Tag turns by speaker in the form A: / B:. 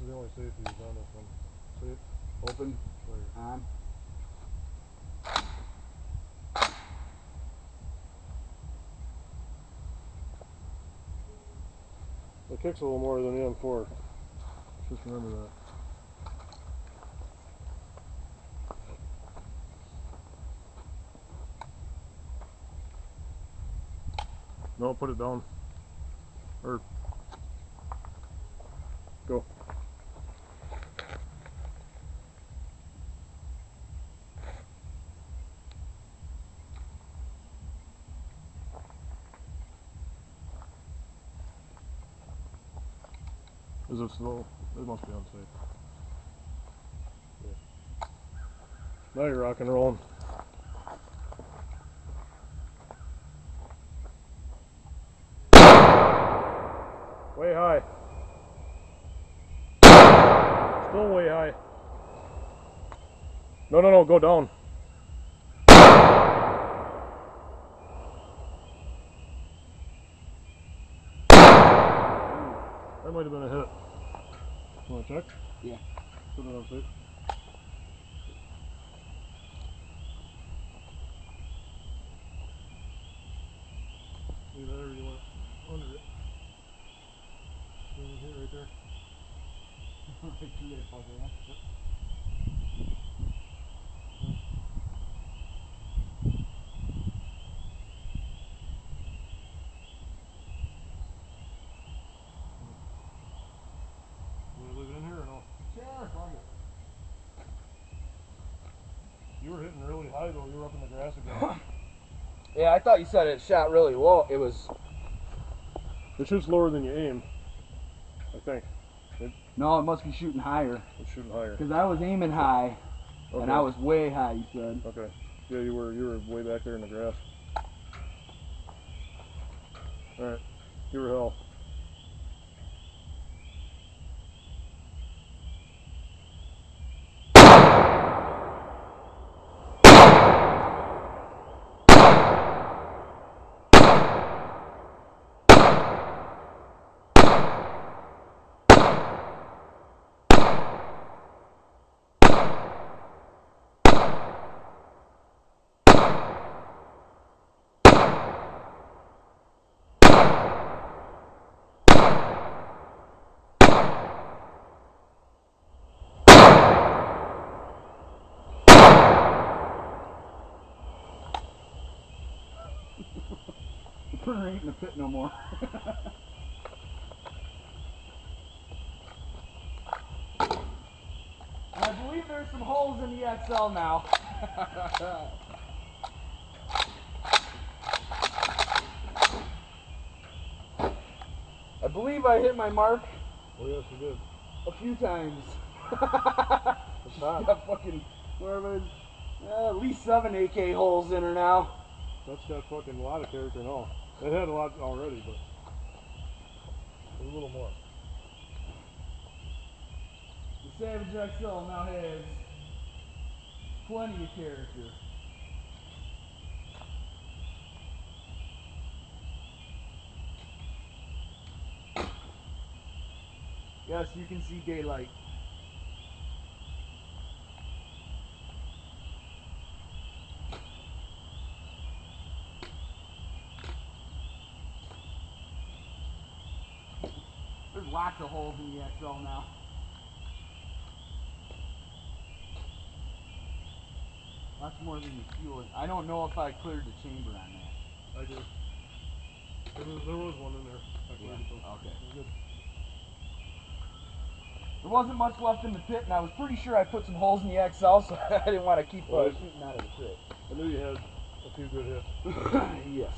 A: The only safety is on this one. Safe.
B: Open.
A: Clear.
B: On.
A: It kicks a little more than the M4. Just remember that. No, put it down. Or go. Is it slow? It must be unsafe. Yeah. Now you're rock and rolling. Way high. Still way high. No, no, no, go down. That might have been a hit. You want to check?
B: Yeah.
A: Put it on safe. See there, you want under it. See you hit right there.
B: Right through that fucker, yeah.
A: Yep. You want to leave it in here or no?
B: Sure, fuck it.
A: You were hitting really high though. You were up in the grass again.
B: Yeah, I thought you said it shot really low. It was.
A: It shoots lower than you aim, I think.
B: No, it must be shooting higher.
A: It's shooting higher.
B: Because I was aiming high,
A: Okay.
B: and I was way high, you said.
A: Okay. Yeah, you were way back there in the grass. Alright. You were hell.
B: The printer ain't in the pit no more. I believe there's some holes in the XL now. I believe I hit my mark.
A: Oh yes, you did.
B: A few times.
A: It's hot.
B: Got fucking, where at least 7 AK holes in her now.
A: That's got fucking a lot of character now. It had a lot already, but there's a little more.
B: The Savage XL now has plenty of character. Yes, you can see daylight. There's lots of holes in the XL now. Lots more than the fuel. I don't know if I cleared the chamber on that.
A: I did. There was one in there. I cleared it though.
B: Okay.
A: It was good.
B: There wasn't much left in the pit, and I was pretty sure I put some holes in the XL, so I didn't want to keep shooting out of the pit.
A: I knew you had a few good hits.
B: Yes.